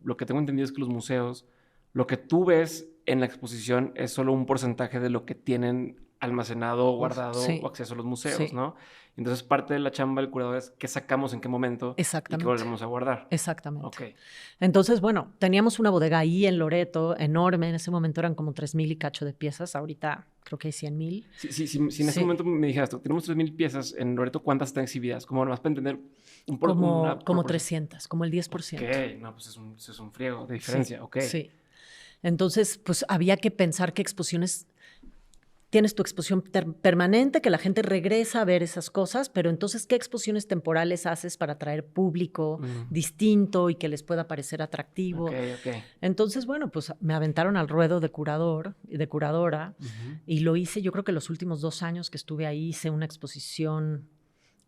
lo que tengo entendido es que los museos, lo que tú ves en la exposición es solo un porcentaje de lo que tienen almacenado, guardado o acceso a los museos, ¿no? Entonces, parte de la chamba del curador es qué sacamos en qué momento y qué volvemos a guardar. Exactamente. Okay. Entonces, bueno, teníamos una bodega ahí en Loreto, enorme. En ese momento eran como 3,000 y cacho de piezas. Ahorita creo que hay 100,000. Si en ese momento me dijeras, tenemos 3,000 piezas en Loreto, ¿cuántas están exhibidas? Como nomás para entender un poco. Como 300, como el 10%. Ok, no, pues es un friego de diferencia, ok. Sí. Entonces, pues había que pensar qué exposiciones. Tienes tu exposición permanente, que la gente regresa a ver esas cosas, pero entonces, ¿qué exposiciones temporales haces para atraer público distinto y que les pueda parecer atractivo? Okay. Entonces, bueno, pues me aventaron al ruedo de curador y de curadora y lo hice, yo creo que los últimos 2 años que estuve ahí hice una exposición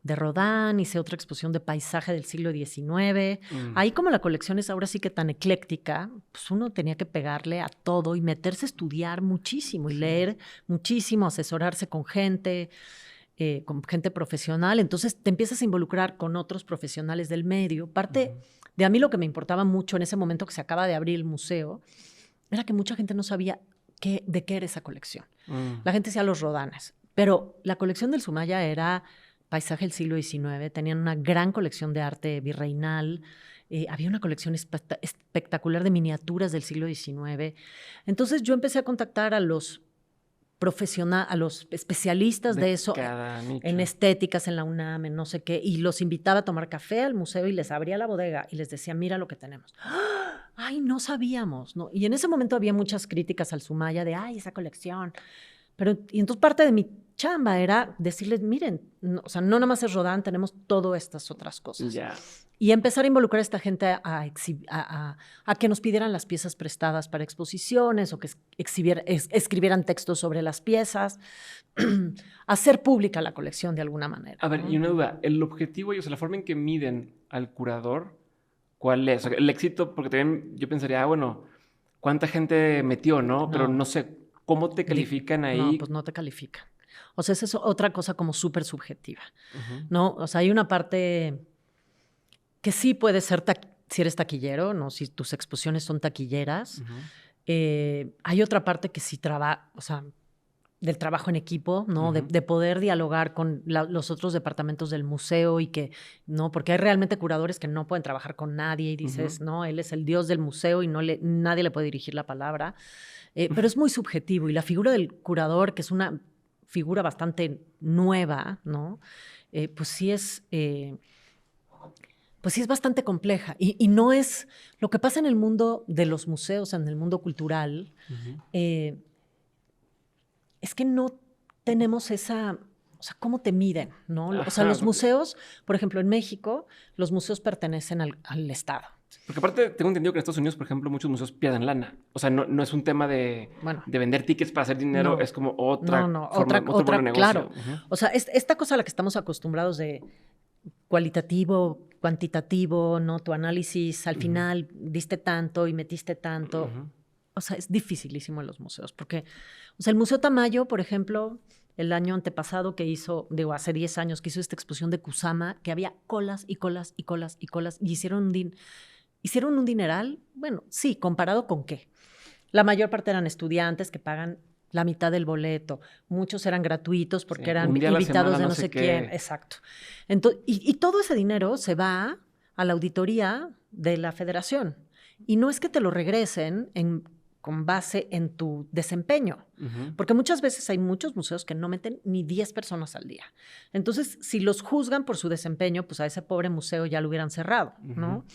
de Rodin, hice otra exposición de paisaje del siglo XIX. Ahí como la colección es ahora sí que tan ecléctica, pues uno tenía que pegarle a todo y meterse a estudiar muchísimo y leer muchísimo, asesorarse con gente profesional. Entonces te empiezas a involucrar con otros profesionales del medio. Parte de a mí lo que me importaba mucho en ese momento que se acaba de abrir el museo era que mucha gente no sabía de qué era esa colección. La gente decía los Rodines, pero la colección del Sumaya era paisaje del siglo XIX, tenían una gran colección de arte virreinal, había una colección espectacular de miniaturas del siglo XIX. Entonces yo empecé a contactar a los a los especialistas de eso, en estéticas, en la UNAM, en no sé qué, y los invitaba a tomar café al museo y les abría la bodega y les decía, mira lo que tenemos. ¡Ay, no sabíamos! ¿No? Y en ese momento había muchas críticas al Sumaya de, ¡ay, esa colección! Y entonces parte de mi chamba era decirles, miren, o sea, no nada más es Rodin, tenemos todas estas otras cosas. Yeah. Y empezar a involucrar a esta gente a que nos pidieran las piezas prestadas para exposiciones o que escribieran textos sobre las piezas, hacer pública la colección de alguna manera. A ver, y una duda, el objetivo, o sea, la forma en que miden al curador, ¿cuál es? O sea, el éxito, porque también yo pensaría, bueno, ¿cuánta gente metió, no? Pero no sé, ¿cómo te califican ahí? No, pues no te califican. O sea, esa es otra cosa como súper subjetiva, ¿no? O sea, hay una parte que sí puede ser si eres taquillero, ¿no? Si tus exposiciones son taquilleras. Hay otra parte que sí o sea, del trabajo en equipo, ¿no? De poder dialogar con los otros departamentos del museo y que, ¿no? Porque hay realmente curadores que no pueden trabajar con nadie y dices, no, él es el dios del museo y nadie le puede dirigir la palabra. Pero es muy subjetivo y la figura del curador, que es una figura bastante nueva, ¿no? Pues sí es bastante compleja y no es lo que pasa en el mundo de los museos, en el mundo cultural, es que no tenemos esa, o sea, ¿cómo te miden? ¿No? O sea, los museos, por ejemplo, en México, los museos pertenecen al Estado. Porque aparte, tengo entendido que en Estados Unidos, por ejemplo, muchos museos pierden lana. O sea, no es un tema de vender tickets para hacer dinero, es como otra negocio. Claro. O sea, esta cosa a la que estamos acostumbrados de cualitativo, cuantitativo, ¿no? Tu análisis, al final diste tanto y metiste tanto. O sea, es dificilísimo en los museos, porque, o sea, el Museo Tamayo, por ejemplo, el año antepasado que hizo, hace 10 años que hizo esta exposición de Kusama, que había colas y colas y colas y colas, y hicieron un dineral, bueno, sí, ¿comparado con qué? La mayor parte eran estudiantes que pagan la mitad del boleto, muchos eran gratuitos porque eran invitados de no sé quién, exacto. Entonces, y todo ese dinero se va a la auditoría de la federación, y no es que te lo regresen con base en tu desempeño, porque muchas veces hay muchos museos que no meten ni 10 personas al día. Entonces, si los juzgan por su desempeño, pues a ese pobre museo ya lo hubieran cerrado, ¿no?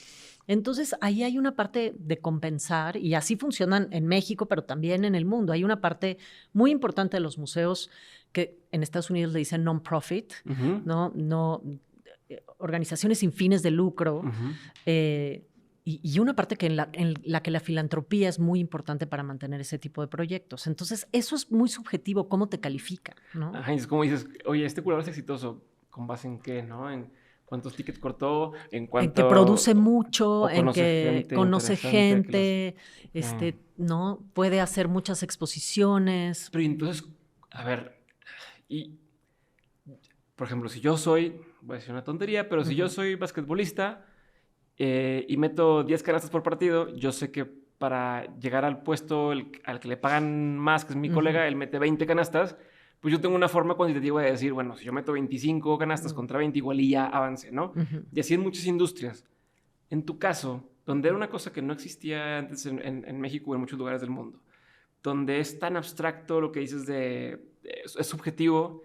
Entonces, ahí hay una parte de compensar, y así funcionan en México, pero también en el mundo. Hay una parte muy importante de los museos que en Estados Unidos le dicen non-profit, ¿no? Organizaciones sin fines de lucro, y una parte en la que la filantropía es muy importante para mantener ese tipo de proyectos. Entonces, eso es muy subjetivo, cómo te califican, ¿no? Ajá, es como dices, oye, este curador es exitoso, ¿con base en qué, no? En cuántos tickets cortó, en que produce mucho, en que conoce gente, que ¿no? Puede hacer muchas exposiciones. Pero entonces, a ver, por ejemplo, si yo soy, voy a decir una tontería, pero si yo soy basquetbolista y meto 10 canastas por partido, yo sé que para llegar al puesto al que le pagan más, que es mi colega, él mete 20 canastas, pues yo tengo una forma cuantitativa de decir, bueno, si yo meto 25 canastas contra 20, igual y ya avancé, ¿no? Y así en muchas industrias. En tu caso, donde era una cosa que no existía antes en México o en muchos lugares del mundo, donde es tan abstracto lo que dices es subjetivo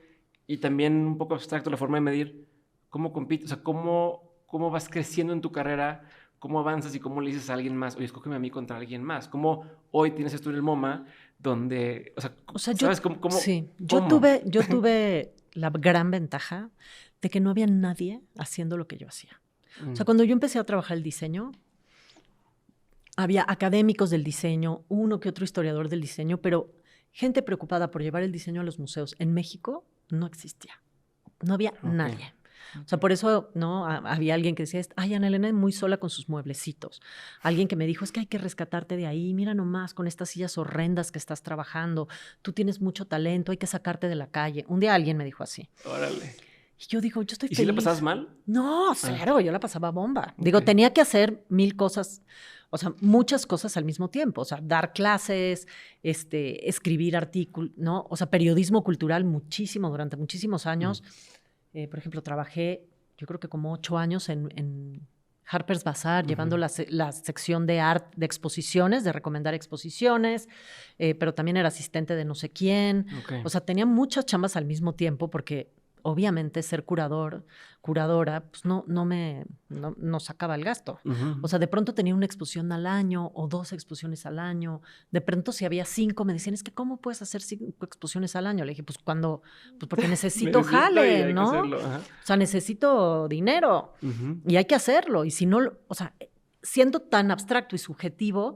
y también un poco abstracto la forma de medir, ¿cómo compites? O sea, ¿cómo vas creciendo en tu carrera? ¿Cómo avanzas y cómo le dices a alguien más, oye, escógeme a mí contra alguien más? ¿Cómo hoy tienes esto en el MoMA donde, o sea ¿sabes cómo? Sí, yo tuve la gran ventaja de que no había nadie haciendo lo que yo hacía. O sea, cuando yo empecé a trabajar el diseño, había académicos del diseño, uno que otro historiador del diseño, pero gente preocupada por llevar el diseño a los museos en México no existía. No había nadie. O sea, por eso, ¿no? Había alguien que decía, ay, Ana Elena es muy sola con sus mueblecitos. Alguien que me dijo, es que hay que rescatarte de ahí. Mira nomás con estas sillas horrendas que estás trabajando. Tú tienes mucho talento, hay que sacarte de la calle. Un día alguien me dijo así. Órale. Y yo digo, yo estoy feliz. ¿Y si la pasabas mal? No, cero, yo la pasaba bomba. Digo, tenía que hacer 1000 cosas, o sea, muchas cosas al mismo tiempo. O sea, dar clases, escribir artículos, ¿no? O sea, periodismo cultural muchísimo, durante muchísimos años. Por ejemplo, trabajé, yo creo que como 8 años en Harper's Bazaar, llevando la sección de arte, de exposiciones, de recomendar exposiciones, pero también era asistente de no sé quién. O sea, tenía muchas chambas al mismo tiempo porque obviamente ser curadora, pues no sacaba el gasto. O sea, de pronto tenía una exposición al año o 2 exposiciones al año. De pronto si había 5, me decían, es que ¿cómo puedes hacer 5 exposiciones al año? Le dije, pues porque necesito jale, ¿no? O sea, necesito dinero y hay que hacerlo. Y si no, o sea, siendo tan abstracto y subjetivo,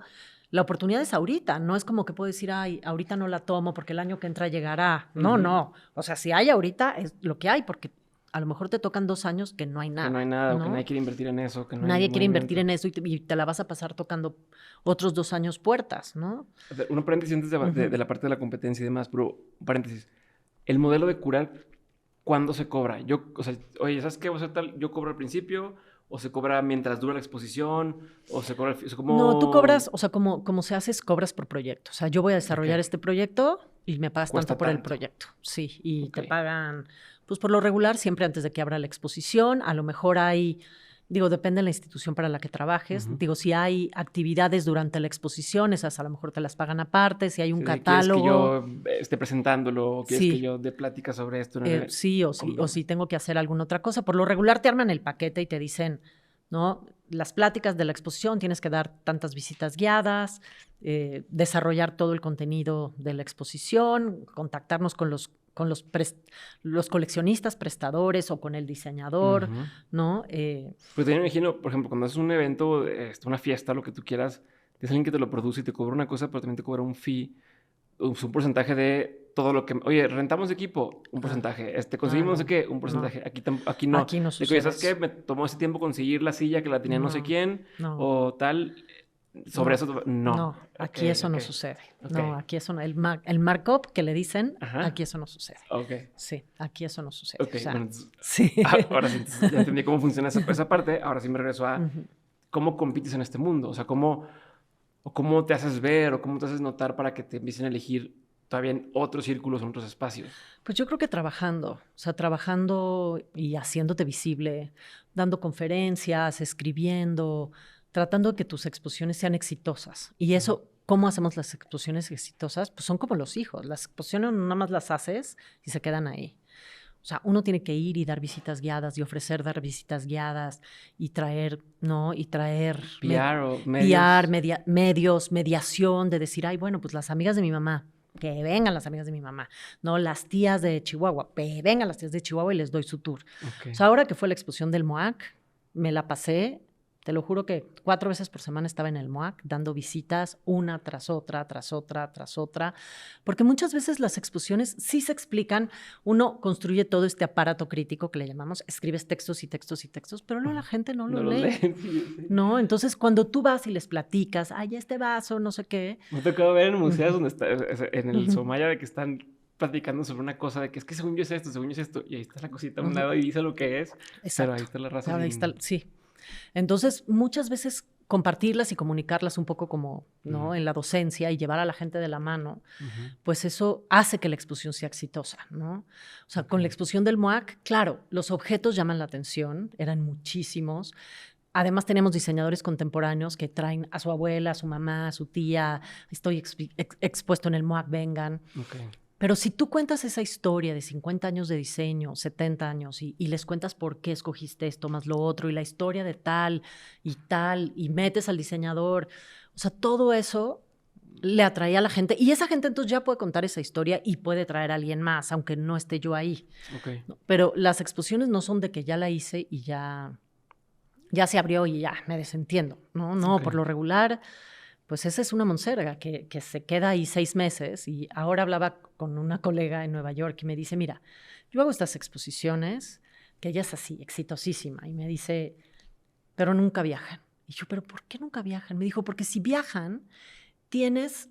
la oportunidad es ahorita, no es como que puedo decir, ay, ahorita no la tomo porque el año que entra llegará. No. O sea, si hay ahorita, es lo que hay, porque a lo mejor te tocan 2 años que no hay nada. Que no hay nada, ¿no? Que nadie quiere invertir en eso. Que nadie quiere invertir en eso y te la vas a pasar tocando otros 2 años puertas, ¿no? Un paréntesis antes de la parte de la competencia y demás, pero paréntesis. El modelo de curar, ¿cuándo se cobra? O sea, oye, ¿sabes qué? Yo cobro al principio... ¿O se cobra mientras dura la exposición? ¿O se cobra...? No, tú cobras, o sea, como se hace es cobras por proyecto. O sea, yo voy a desarrollar este proyecto y me pagas tanto por el proyecto. Sí, y te pagan, pues por lo regular, siempre antes de que abra la exposición. A lo mejor hay, digo, depende de la institución para la que trabajes. Digo, si hay actividades durante la exposición, esas a lo mejor te las pagan aparte. Si hay un catálogo... ¿Quieres que yo esté presentándolo? ¿O quieres que yo dé pláticas sobre esto? Sí, o si tengo que hacer alguna otra cosa. Por lo regular te arman el paquete y te dicen, ¿no? Las pláticas de la exposición, tienes que dar tantas visitas guiadas, desarrollar todo el contenido de la exposición, contactarnos con los coleccionistas, prestadores o con el diseñador, ¿no? Pues también me imagino, por ejemplo, cuando haces un evento, una fiesta, lo que tú quieras, tienes alguien que te lo produce y te cobra una cosa, pero también te cobra un fee, un porcentaje de todo lo que... Oye, rentamos equipo, un porcentaje. Conseguimos no sé qué, un porcentaje. No. Aquí no. Aquí no sucede. ¿Sabes qué? Me tomó ese tiempo conseguir la silla que la tenía no sé quién o tal... Sobre eso, no. No, aquí eso no sucede. No, aquí eso no. El markup que le dicen, aquí eso no sucede. Sí, aquí eso no sucede. O sea, bueno, sí. Ahora sí, ya entendí cómo funciona esa parte. Ahora sí me regreso a cómo compites en este mundo. O sea, cómo te haces ver o cómo te haces notar para que te empiecen a elegir todavía en otros círculos, en otros espacios. Pues yo creo que trabajando y haciéndote visible, dando conferencias, escribiendo, tratando de que tus exposiciones sean exitosas. Y eso, ¿cómo hacemos las exposiciones exitosas? Pues son como los hijos. Las exposiciones nada más las haces y se quedan ahí. O sea, uno tiene que ir y dar visitas guiadas y ofrecer dar visitas guiadas y traer, ¿no? Y traer... medios, mediación, de decir, ay, bueno, pues las amigas de mi mamá, que vengan las amigas de mi mamá, no las tías de Chihuahua, que vengan las tías de Chihuahua y les doy su tour. O sea, ahora que fue la exposición del MOAC, me la pasé... Te lo juro que 4 veces por semana estaba en el MOAC dando visitas una tras otra, porque muchas veces las exposiciones sí se explican. Uno construye todo este aparato crítico que le llamamos, escribes textos y textos y texos, pero no, la gente no lo lee. Sí. No, entonces cuando tú vas y les platicas, ay, este vaso, no sé qué. Me ha tocado ver en museos donde está, en el Somaya, de que están platicando sobre una cosa de que es que según yo es esto, y ahí está la cosita a un lado y dice lo que es. Exacto. Pero ahí está la raza. Ahí está, sí. Entonces, muchas veces compartirlas y comunicarlas un poco como, ¿no? En la docencia y llevar a la gente de la mano, pues eso hace que la exposición sea exitosa, ¿no? O sea, con la exposición del MOAC, claro, los objetos llaman la atención, eran muchísimos. Además, tenemos diseñadores contemporáneos que traen a su abuela, a su mamá, a su tía, estoy expuesto en el MOAC, vengan. Okay. Pero si tú cuentas esa historia de 50 años de diseño, 70 años, y les cuentas por qué escogiste esto más lo otro, y la historia de tal, y metes al diseñador, o sea, todo eso le atrae a la gente. Y esa gente entonces ya puede contar esa historia y puede traer a alguien más, aunque no esté yo ahí. Okay. Pero las exposiciones no son de que ya la hice y ya se abrió y ya me desentiendo. No, okay. Por lo regular... Pues esa es una monserga que se queda ahí 6 meses. Y ahora hablaba con una colega en Nueva York y me dice, mira, yo hago estas exposiciones, que ella es así, exitosísima. Y me dice, pero nunca viajan. Y yo, ¿pero por qué nunca viajan? Me dijo, porque si viajan, tienes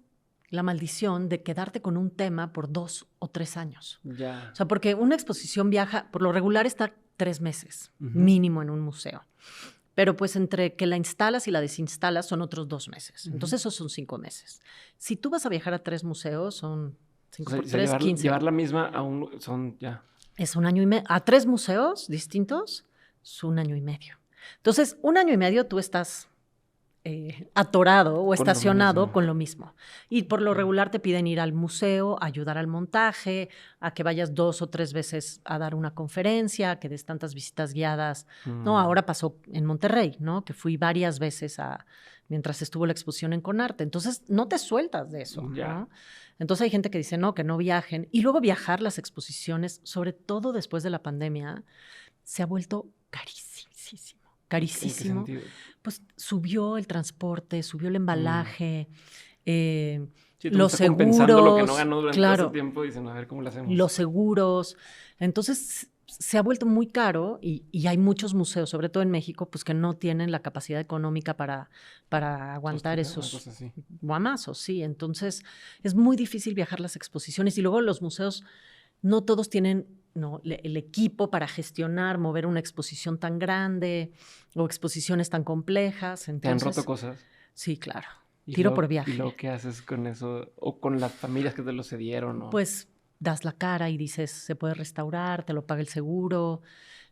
la maldición de quedarte con un tema por 2 o 3 años. Ya. O sea, porque una exposición viaja, por lo regular está 3 meses, mínimo en un museo. Pero pues entre que la instalas y la desinstalas son otros 2 meses. Entonces esos son 5 meses. Si tú vas a viajar a 3 museos, son 5 por 3, 15. Llevar la misma a son ya. Es 1 año y medio. A 3 museos distintos, es 1 año y medio. Entonces, 1 año y medio tú estás atorado o estacionado con lo mismo. Y por lo regular te piden ir al museo, ayudar al montaje, a que vayas 2 o 3 veces a dar una conferencia, que des tantas visitas guiadas. No, ahora pasó en Monterrey, ¿no? Que fui varias veces mientras estuvo la exposición en Conarte. Entonces, no te sueltas de eso, ¿no? Entonces, hay gente que dice, no, que no viajen. Y luego viajar las exposiciones, sobre todo después de la pandemia, se ha vuelto carísimo. Carísimo. Pues subió el transporte, subió el embalaje, los seguros. Lo que no ganó durante ese tiempo, dicen, a ver cómo lo hacemos. Los seguros. Entonces, se ha vuelto muy caro y hay muchos museos, sobre todo en México, pues que no tienen la capacidad económica para aguantar esos guamazos, sí. Entonces, es muy difícil viajar las exposiciones. Y luego los museos, no todos tienen el equipo para gestionar, mover una exposición tan grande o exposiciones tan complejas. Entonces, ¿te han roto cosas? Sí, claro. Tiro por viaje. ¿Y luego qué haces con eso? ¿O con las familias que te lo cedieron? Pues das la cara y dices, se puede restaurar, te lo paga el seguro.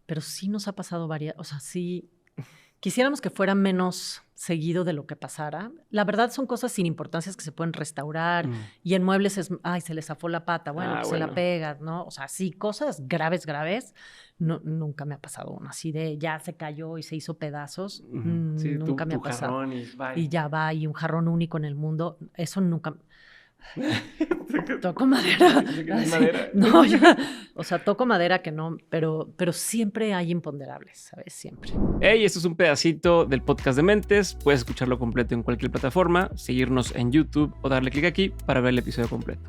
Pero sí nos ha pasado varias... O sea, sí... Quisiéramos que fuera menos seguido de lo que pasara. La verdad son cosas sin importancias que se pueden restaurar y en muebles se le zafó la pata, se la pegas, ¿no? O sea, sí, cosas graves, no, nunca me ha pasado una así de ya se cayó y se hizo pedazos. Sí, nunca me ha pasado. Y ya va, y un jarrón único en el mundo, eso nunca... Toco madera. No, o sea, toco madera que no, pero siempre hay imponderables, ¿sabes? Siempre. Hey, esto es un pedacito del podcast de Mentes. Puedes escucharlo completo en cualquier plataforma, seguirnos en YouTube o darle clic aquí para ver el episodio completo.